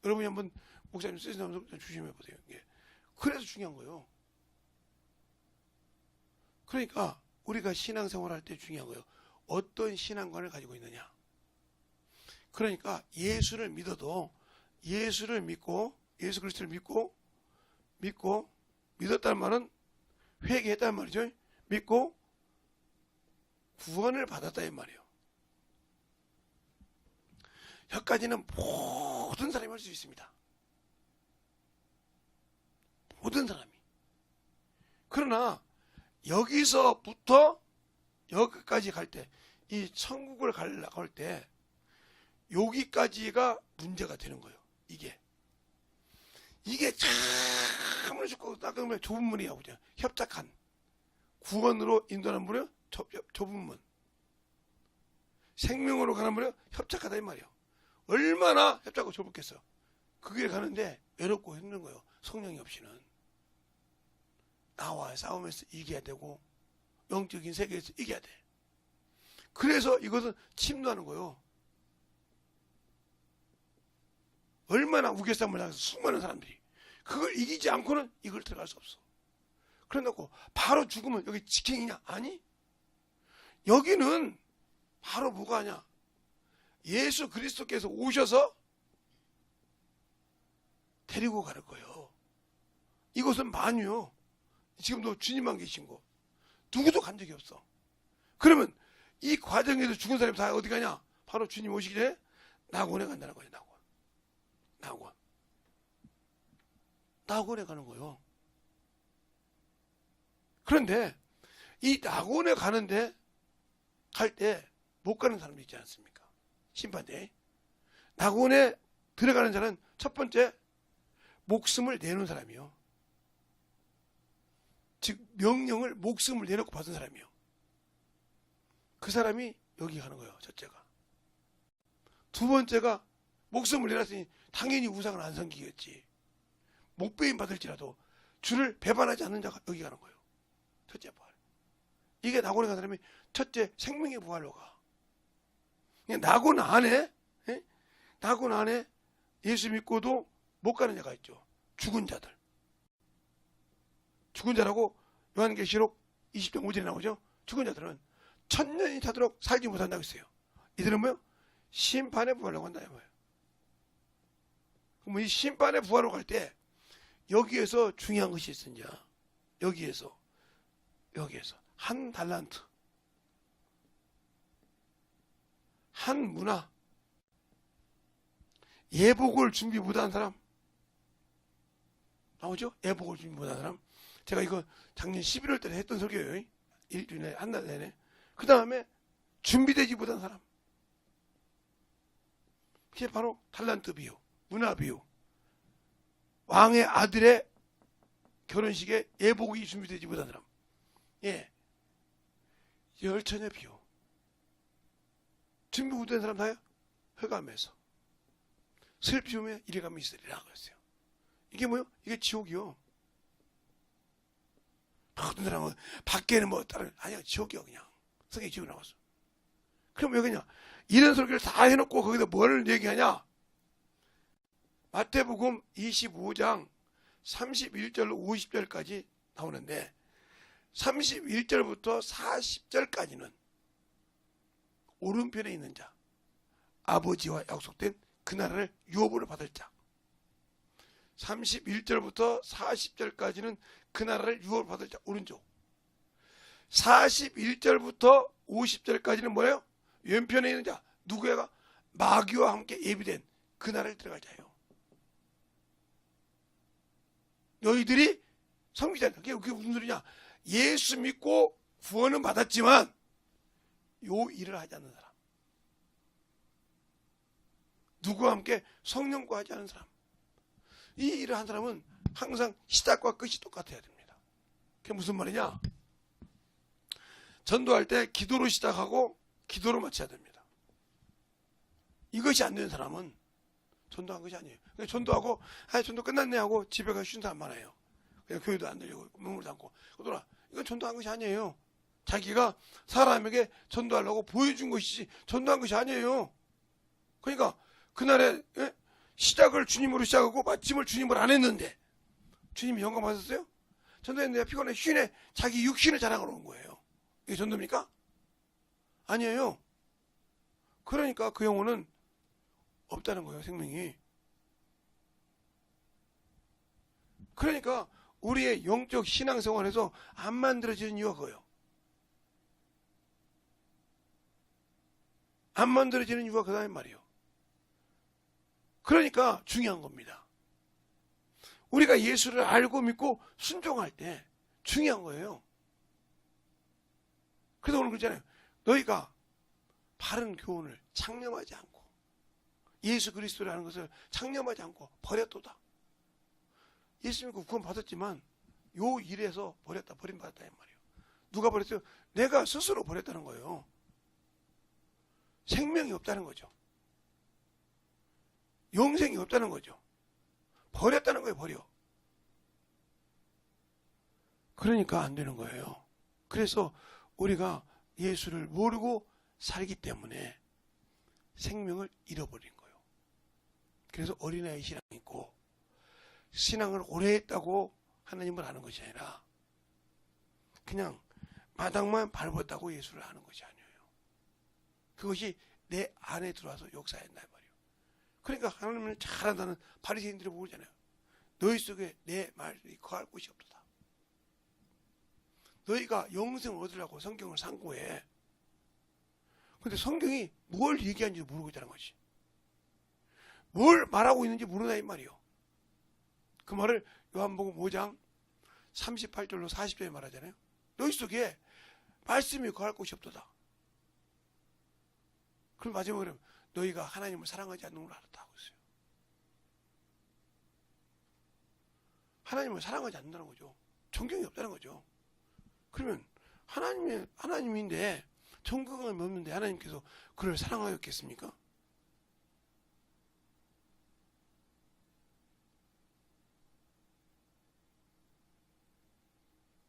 여러분이 한번 목사님 쓰시는 좀 조심해보세요. 그래서 중요한 거예요. 그러니까 우리가 신앙생활 할 때 중요한 거예요. 어떤 신앙관을 가지고 있느냐. 그러니까 예수를 믿어도 예수를 믿고 예수 그리스도를 믿고 믿었다는 말은 회개했다는 말이죠. 믿고 구원을 받았다 이 말이에요. 여기까지는 모든 사람이 할 수 있습니다. 모든 사람이. 그러나 여기서부터 여기까지 갈 때, 이 천국을 가려고 할 때 여기까지가 문제가 되는 거예요. 이게 참을 죽고 닦으면 좁은 문이야. 그죠? 협착한 구원으로 인도하는 문이요. 좁은 문. 생명으로 가는 문이요. 협착하다 이 말이에요. 얼마나 협착하고 좁겠어. 그 길에 가는데 외롭고 힘든 거예요. 성령이 없이는. 나와 싸움에서 이겨야 되고 영적인 세계에서 이겨야 돼. 그래서 이것은 침노하는 거예요. 얼마나 우겨싸움을 하면서 수많은 사람들이 그걸 이기지 않고는 이걸 들어갈 수 없어. 그래놓고 바로 죽으면 여기 직행이냐? 아니. 여기는 바로 뭐가 하냐? 예수 그리스도께서 오셔서 데리고 갈 거예요. 이곳은 만유요. 지금도 주님만 계신 곳. 누구도 간 적이 없어. 그러면 이 과정에서 죽은 사람이 다 어디 가냐? 바로 주님 오시기 전에 낙원에 간다는 거예요. 낙원에 가는 거예요. 그런데 이 낙원에 가는데 갈 때 못 가는 사람이 있지 않습니까? 심판대. 낙원에 들어가는 자는 첫 번째 목숨을 내놓은 사람이요. 즉 명령을 목숨을 내놓고 받은 사람이요. 그 사람이 여기 가는 거예요. 첫째가. 두 번째가 목숨을 내놨으니 당연히 우상을 안 섬기겠지. 목배임 받을지라도 주를 배반하지 않는 자가 여기 가는 거예요. 첫째 부활. 이게 낙원에 간 사람이 첫째 생명의 부활로 가. 낙원 안에 예수 믿고도 못 가는 자가 있죠. 죽은 자들. 죽은 자라고 요한계시록 20장 5절에 나오죠. 죽은 자들은 천년이 차도록 살지 못한다고 했어요. 이들은 뭐요? 심판의 부활로 간다. 그럼 이 심판의 부활로 갈 때 여기에서 중요한 것이 있으냐. 여기에서 한 달란트, 한 문화, 예복을 준비 못한 사람 나오죠? 예복을 준비 못한 사람. 제가 이거 작년 11월 달에 했던 설교예요. 일주일에 한 달 내내. 그 다음에 준비되지 못한 사람. 그게 바로 달란트 비유, 문화 비유. 왕의 아들의 결혼식에 예복이 준비되지 못한 사람. 열처녀 비유. 준비 못된 사람 다요? 흑암에서. 슬피우며 이래감이 있으리라 그랬어요. 이게 뭐요? 이게 지옥이요. 어떤 사람은 밖에는 뭐 다른 아니야 지옥이요 그냥. 성경에 지옥 나왔어. 그럼 왜 그냥 이런 설교를 다 해놓고 거기다 뭘 얘기하냐? 마태복음 25장 31절로 50절까지 나오는데 31절부터 40절까지는 오른편에 있는 자, 아버지와 약속된 그 나라를 유업으로 받을 자. 31절부터 40절까지는 그 나라를 유업으로 받을 자, 오른쪽. 41절부터 50절까지는 뭐예요? 왼편에 있는 자, 누구야가? 마귀와 함께 예비된 그 나라를 들어갈 자예요. 너희들이 섬기지 않는, 그게 무슨 소리냐? 예수 믿고 구원은 받았지만 요 일을 하지 않는 사람, 누구와 함께 성령과 하지 않은 사람, 이 일을 한 사람은 항상 시작과 끝이 똑같아야 됩니다. 그게 무슨 말이냐? 전도할 때 기도로 시작하고 기도로 마쳐야 됩니다. 이것이 안 되는 사람은 전도한 것이 아니에요. 그냥 전도하고 전도 끝났네 하고 집에 가서 쉬는 사람 많아요. 그냥 교회도 안 들리고 눈물 담고 그러더라. 이건 전도한 것이 아니에요. 자기가 사람에게 전도하려고 보여준 것이지 전도한 것이 아니에요. 그러니까 그날에 시작을 주님으로 시작하고 마침을 주님으로 안 했는데 주님이 영감 받았어요? 전도했는데 피곤해 쉬네 자기 육신을 자랑하러 온 거예요. 이게 전도입니까? 아니에요. 그러니까 그 영혼은 없다는 거예요. 생명이. 그러니까 우리의 영적 신앙생활에서 안 만들어지는 이유가 그거예요. 안 만들어지는 이유가 그다음에 말이에요. 그러니까 중요한 겁니다. 우리가 예수를 알고 믿고 순종할 때 중요한 거예요. 그래서 오늘 그러잖아요. 너희가 바른 교훈을 창념하지 않고 예수 그리스도라는 것을 창념하지 않고 버렸도다. 예수 믿고 구원 받았지만 요 일에서 버림받았다 이 말이에요. 누가 버렸어요? 내가 스스로 버렸다는 거예요. 생명이 없다는 거죠. 영생이 없다는 거죠. 버렸다는 거예요. 버려. 그러니까 안 되는 거예요. 그래서 우리가 예수를 모르고 살기 때문에 생명을 잃어버린 거예요. 그래서 어린아이 신앙이 있고 신앙을 오래 했다고 하나님을 아는 것이 아니라 그냥 마당만 밟았다고 예수를 아는 것이 아니에요. 그것이 내 안에 들어와서 역사했나 말이에요. 그러니까 하나님을 잘한다는 바리새인들이 모르잖아요. 너희 속에 내 말이 거할 곳이 없도다. 너희가 영생을 얻으려고 성경을 상고해. 근데 성경이 뭘 얘기하는지 모르고 있다는 것이. 뭘 말하고 있는지 모르나 이 말이에요. 그 말을 요한복음 5장 38절로 40절에 말하잖아요. 너희 속에 말씀이 거할 곳이 없도다. 그럼 마지막으로 너희가 하나님을 사랑하지 않는 걸 알았다 하고 있어요. 하나님을 사랑하지 않는다는 거죠. 존경이 없다는 거죠. 그러면 하나님인데 존경감이 없는데 하나님께서 그를 사랑하였겠습니까?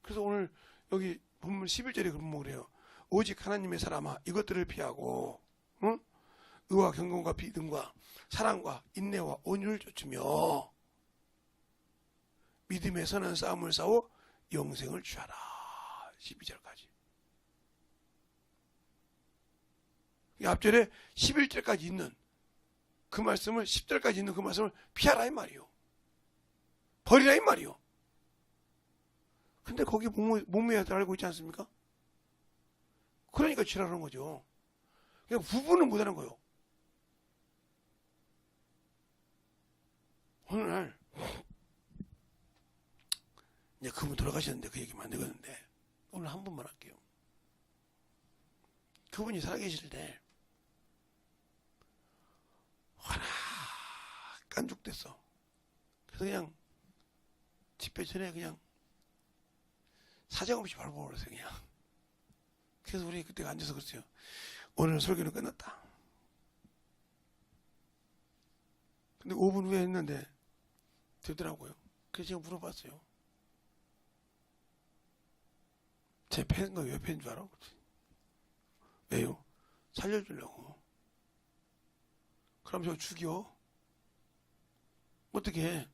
그래서 오늘 여기 본문 11절에 그런 말을 해요. 오직 하나님의 사람아 이것들을 피하고 의와 경건과 믿음과 사랑과 인내와 온유를 좇으며 믿음의 선한 싸움을 싸워 영생을 취하라. 12절까지. 앞절에 11절까지 있는 그 말씀을 10절까지 있는 그 말씀을 피하라 이 말이요. 버리라 이 말이요. 근데 거기 몸매에 알고 있지 않습니까? 그러니까 지랄하는 거죠. 그냥 구분을 못하는 거예요. 오늘 이제 그분 돌아가셨는데 그 얘기만 안 되겠는데 오늘 한 번만 할게요. 그분이 살아계실 때 화나 깐죽됐어. 그래서 그냥 집회 전에 그냥 사정없이 밟아버렸어요 그냥. 그래서 우리 그때 앉아서 그랬어요. 오늘 설교는 끝났다. 근데 5분 후에 했는데 되더라고요. 그래서 제가 물어봤어요. 제 팬가 왜 팬인 줄 알아? 왜요? 살려주려고. 그럼 저 죽여? 어떻게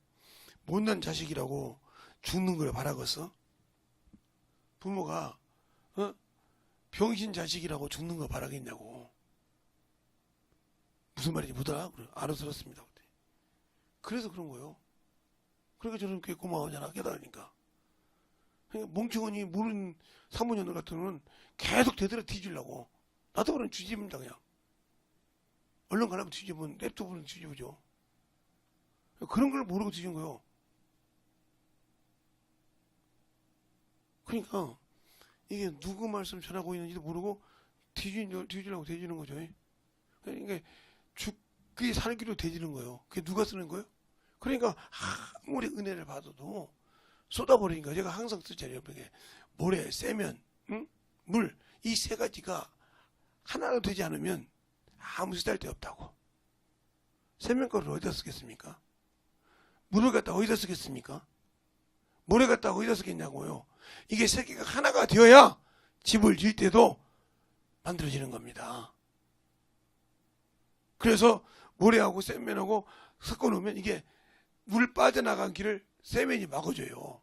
못난 자식이라고 죽는 걸 바라겠어? 부모가 병신 자식이라고 죽는 거 바라겠냐고. 무슨 말인지 못 알아들었습니다. 그래서 그런 거예요. 그러니까 저는 꽤 고마워하잖아 깨달으니까. 그러니까 멍청하니 모르는 사모년들 같은 경우는 계속 되돌아 뒤지려고. 나도 그런 뒤집습니다 그냥. 얼른 가려면 뒤집으면 랩톱으로는 뒤집어죠. 그런 걸 모르고 뒤진 거예요. 그러니까 이게 누구 말씀 전하고 있는지도 모르고 뒤지려고 대지는 거죠. 그러니까 그게 살기로 대지는 거예요. 그게 누가 쓰는 거예요? 그러니까 아무리 은혜를 받아도 쏟아버리니까 제가 항상 쓰잖아요. 모래, 세면, 응? 물, 이 세 가지가 하나로 되지 않으면 아무 쓰잘데 없다고. 세면가루를 어디다 쓰겠습니까? 물을 갖다 어디다 쓰겠습니까? 모래 갖다 어디다 쓰겠냐고요. 이게 세 개가 하나가 되어야 집을 지을 때도 만들어지는 겁니다. 그래서 모래하고 세면하고 섞어 놓으면 이게 물 빠져나간 길을 세면이 막아줘요.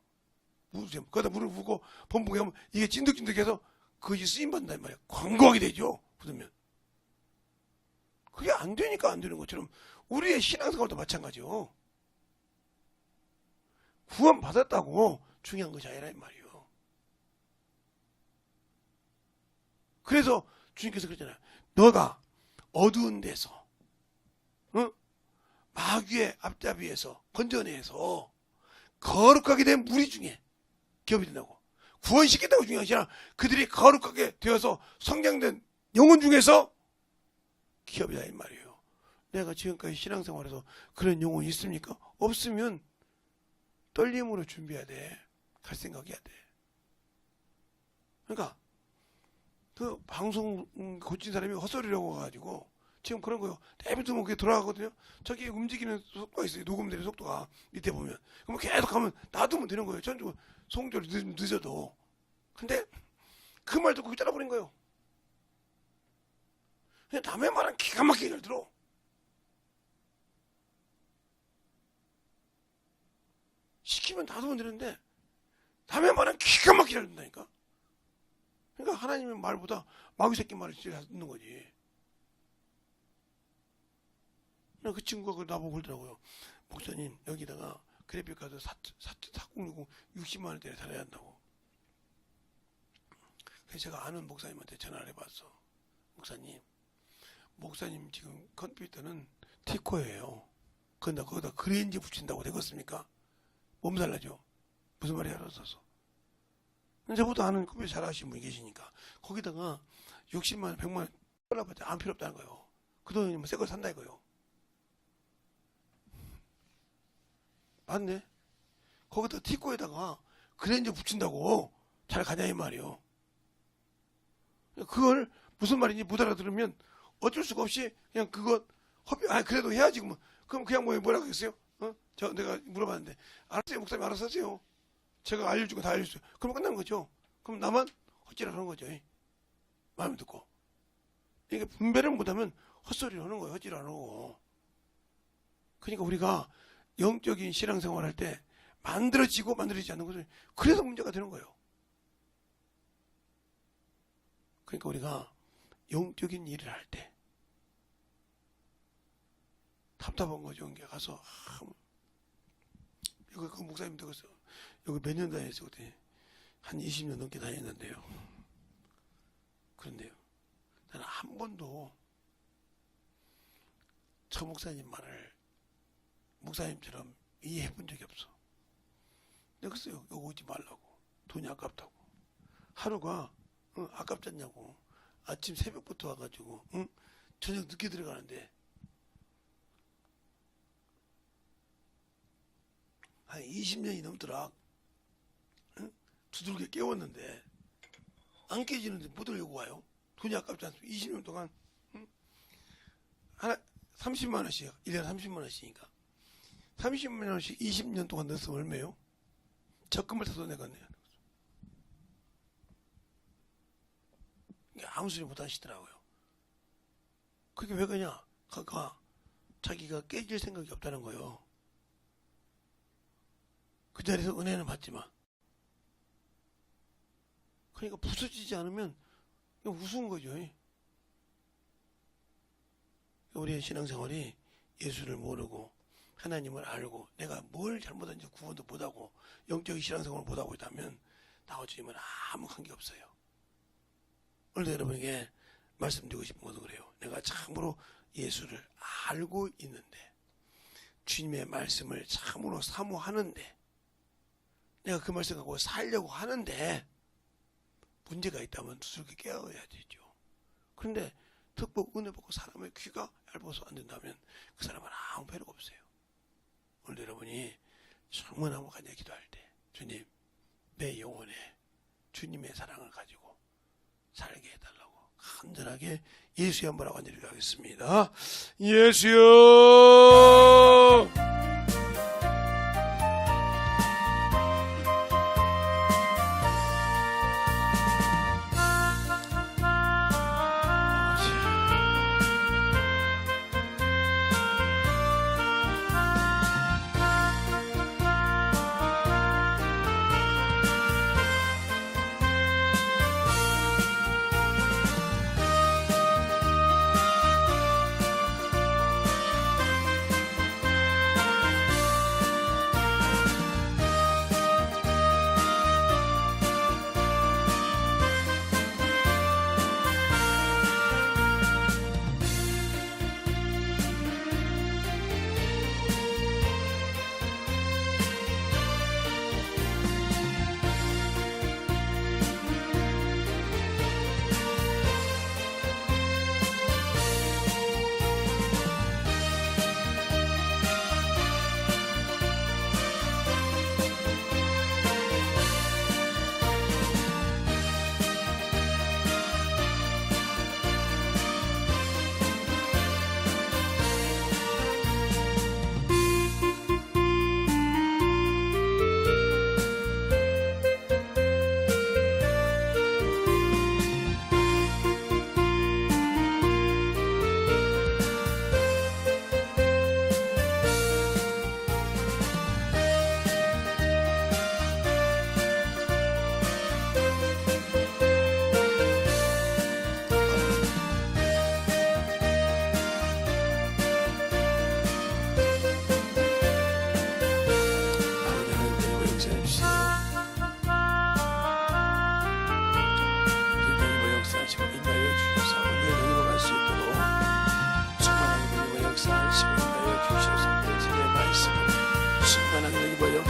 거기다 물을 부고 범벅에 하면 이게 찐득찐득해서 그것이 쓰임받는단 말이에요. 광고하게 되죠. 굳으면. 그게 안 되니까 안 되는 것처럼 우리의 신앙생활도 마찬가지요. 구원 받았다고 중요한 것이 아니라 이 말이에요. 그래서 주님께서 그랬잖아요. 너가 어두운 데서 마귀의 앞잡이에서 건져내서 거룩하게 된 무리 중에 기업이 된다고. 구원시켰다고 중요한 것이 아니라 그들이 거룩하게 되어서 성장된 영혼 중에서 기업이다 이 말이에요. 내가 지금까지 신앙생활에서 그런 영혼이 있습니까? 없으면 떨림으로 준비해야 돼. 갈 생각해야 돼. 그러니까 그 방송 고친 사람이 헛소리라고 와가지고 지금 그런 거요. 대부분 그게 돌아가거든요. 저기 움직이는 속도가 있어요. 녹음되는 속도가 밑에 보면. 그럼 계속 하면 놔두면 되는 거예요. 전주 송절이 늦어도. 근데 그 말 듣고 잘라버린 거예요. 그냥 남의 말은 기가 막히게 잘 들어. 시키면 놔두면 되는데 남의 말은 기가 막히게 잘 듣는다니까. 그러니까 하나님의 말보다 마귀 새끼 말을 진짜 잘 듣는 거지. 그 친구가 그걸 나보고 그러더라고요. 목사님 여기다가 그래픽카드 4060 60만 원짜리 살아야 한다고. 그래서 제가 아는 목사님한테 전화를 해봤어. 목사님 지금 컴퓨터는 티코예요. 근데 거기다 그레인지 붙인다고 되겠습니까? 몸살나죠. 무슨 말이 알아서서. 저보다 아는 컴퓨터 잘 아시는 분이 계시니까 거기다가 60만 원 100만 원 떨어봤자 안 필요 없다는 거예요. 그 돈이면 새 걸 산다 이거요. 맞네. 거기다 티코에다가 그랜저 붙인다고 잘 가냐 이 말이요. 그걸 무슨 말인지 못 알아들으면 어쩔 수가 없이 그냥 그거 그래도 해야지. 그럼 그냥 뭐라 그랬어요? 내가 물어봤는데 알았어요. 목사님 알아서 하세요. 제가 알려주고 다 알려줬어요. 그럼 끝나는 거죠. 그럼 나만 헛짓을 하는 거죠. 마음에 듣고. 이게 분별을 못하면 헛소리를 하는 거예요. 헛짓을 하는 거고. 그러니까 우리가 영적인 신앙생활 할 때 만들어지고 만들어지지 않는 것을 그래서 문제가 되는 거예요. 그러니까 우리가 영적인 일을 할 때 답답한 거죠. 여기 가서 여기 그 목사님 되겠어. 여기 몇 년 다녔어요. 한 20년 넘게 다녔는데요. 그런데요. 나는 한 번도 저 목사님 말을 목사님처럼 이해해 본 적이 없어. 내가 그랬어요. 여기 오지 말라고. 돈이 아깝다고. 하루가 아깝지 않냐고. 아침 새벽부터 와가지고 저녁 늦게 들어가는데 한 20년이 넘더라. 두들겨 깨웠는데 안 깨지는데 못 오려고 와요. 돈이 아깝지 않습니까? 20년 동안 하나 30만 원씩 1년에 30만 원씩이니까 30만 원씩 20년 동안 넣었으면 얼마예요? 적금을 타서 내갔네요. 아무 소리 못 하시더라고요. 그게 왜 그러냐? 자기가 깨질 생각이 없다는 거예요. 그 자리에서 은혜는 받지만. 그러니까 부서지지 않으면 우스운 거죠. 우리의 신앙생활이 예수를 모르고 하나님을 알고 내가 뭘 잘못한지 구원도 못하고 영적인 신앙생활을 못하고 있다면 나와 주님은 아무 관계 없어요. 오늘도 여러분에게 말씀드리고 싶은 것도 그래요. 내가 참으로 예수를 알고 있는데 주님의 말씀을 참으로 사모하는데 내가 그 말씀 갖고 살려고 하는데 문제가 있다면 두들겨 깨어야 되죠. 그런데 덕복 은혜 받고 사람의 귀가 얇아서 안 된다면 그 사람은 아무 배려가 없어요. 오늘 여러분이 정말 간절히 기도할 때 주님 내 영혼에 주님의 사랑을 가지고 살게 해달라고 간절하게 예수의 한번 하고 간절히 기도하겠습니다. 예수여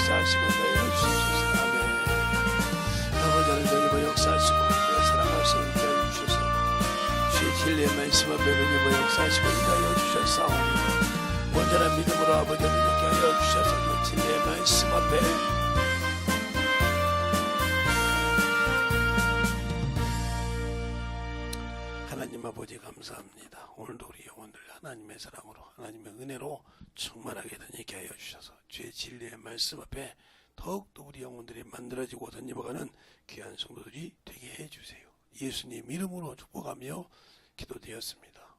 역사하시고 인도하여 주시옵소서. 아멘. 아버지 하나님 여기 역사하시고 사랑하시고 인도하여 주셔서 주의 진리의 말씀 앞에 여기 역사하시고 인도하여 주셨사오니 온전한 믿음으로 아버지를 이렇게 하여 주셔서 그 진리의 말씀 앞에 하나님 아버지 감사합니다. 오늘도 우리 영혼들 하나님의 사랑으로 하나님의 은혜로 충만하게 던지게 하여 주셔서 주의 진리의 말씀 앞에 더욱더 우리 영혼들이 만들어지고 던져가는 귀한 성도들이 되게 해주세요. 예수님 이름으로 축복하며 기도드렸습니다.